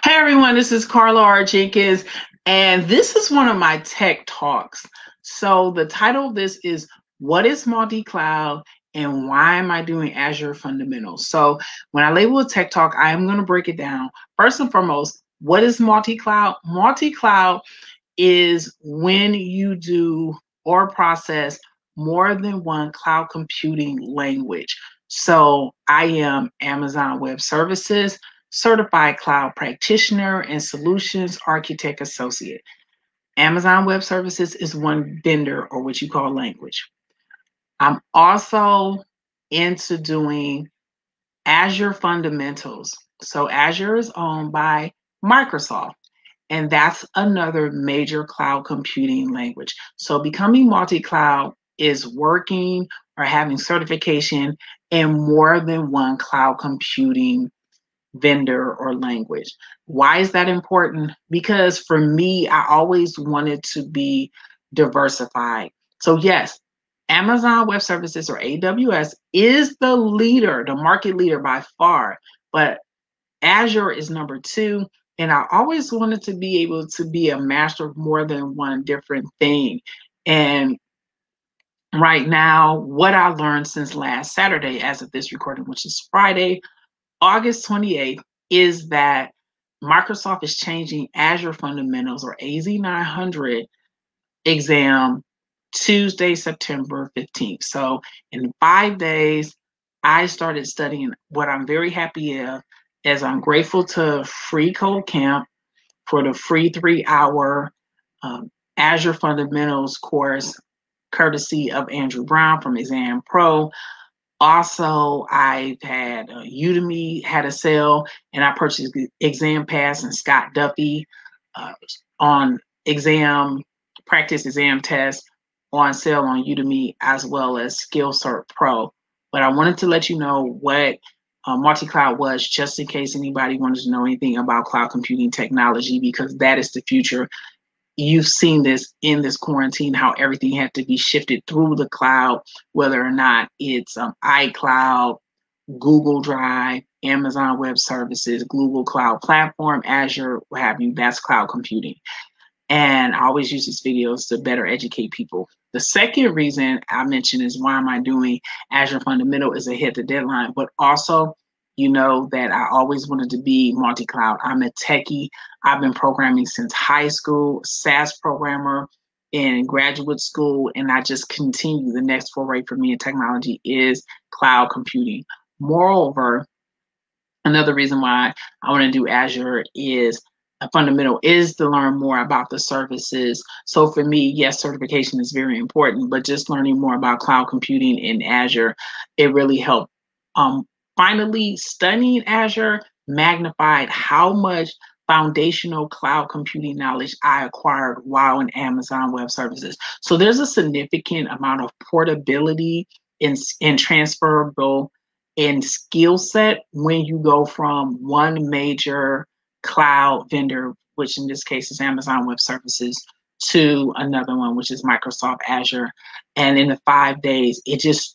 Hey everyone, this is Carla R. Jenkins, and this is one of my tech talks. So the title of this is What is Multi-Cloud and Why Am I Doing Azure Fundamentals? So when I label a tech talk, I am going to break it down. First and foremost, what is multi-cloud? Multi-cloud is when you do or process more than one cloud computing language. So I am Amazon Web Services certified cloud practitioner and solutions architect associate. Amazon Web Services is one vendor or what you call language. I'm also into doing Azure fundamentals. So Azure is owned by Microsoft. And that's another major cloud computing language. So becoming multi-cloud is working or having certification in more than one cloud computing vendor or language. Why is that important? Because for me, I always wanted to be diversified. So yes, Amazon Web Services or AWS is the leader, the market leader by far, but Azure is number two. And I always wanted to be able to be a master of more than one different thing. And right now, what I learned since last Saturday, as of this recording, which is Friday, August 28th, is that Microsoft is changing Azure Fundamentals or AZ900 exam Tuesday, September 15th. So in 5 days, I started studying. What I'm very happy of is I'm grateful to Free Code Camp for the free 3 hour Azure Fundamentals course, courtesy of Andrew Brown from Exam Pro. Also, I've had Udemy had a sale, and I purchased Exam Pass and Scott Duffy on exam practice exam test on sale on Udemy, as well as SkillCert Pro. But I wanted to let you know what multi-cloud was, just in case anybody wanted to know anything about cloud computing technology, because that is the future. You've seen this in this quarantine, how everything had to be shifted through the cloud, whether or not it's iCloud, Google Drive, Amazon Web Services, Google Cloud Platform, Azure, what have you. That's cloud computing. And I always use these videos to better educate people. The second reason I mentioned is why am I doing Azure Fundamental is ahead the deadline, but also, you know, that I always wanted to be multi-cloud. I'm a techie. I've been programming since high school, SAS programmer in graduate school, and I just continue. The next foray for me in technology is cloud computing. Moreover, another reason why I want to do Azure is a fundamental is to learn more about the services. So for me, yes, certification is very important, but just learning more about cloud computing in Azure, it really helped. Finally, studying Azure magnified how much foundational cloud computing knowledge I acquired while in Amazon Web Services. So there's a significant amount of portability and transferable in skill set when you go from one major cloud vendor, which in this case is Amazon Web Services, to another one, which is Microsoft Azure. And in the 5 days, it just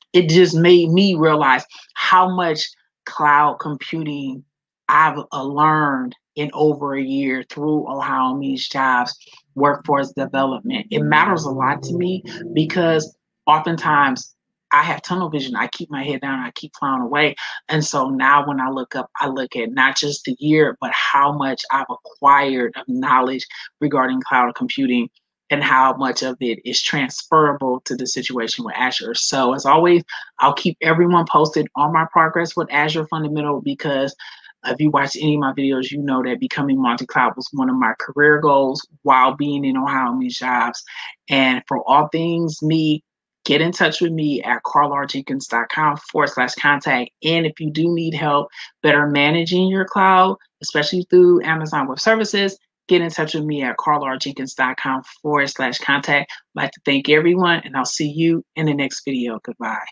made me realize how much cloud computing I've learned in over a year through Ohio Means Jobs workforce development. It matters a lot to me because oftentimes I have tunnel vision. I keep my head down. I keep plowing away. And so now when I look up, I look at not just the year, but how much I've acquired of knowledge regarding cloud computing and how much of it is transferable to the situation with Azure. So as always, I'll keep everyone posted on my progress with Azure Fundamental, because if you watch any of my videos, you know that becoming multi-cloud was one of my career goals while being in Ohio Means Jobs. And for all things me, get in touch with me at carlarjenkins.com/contact. And if you do need help better managing your cloud, especially through Amazon Web Services, get in touch with me at carlarjenkins.com/contact. I'd like to thank everyone, and I'll see you in the next video. Goodbye.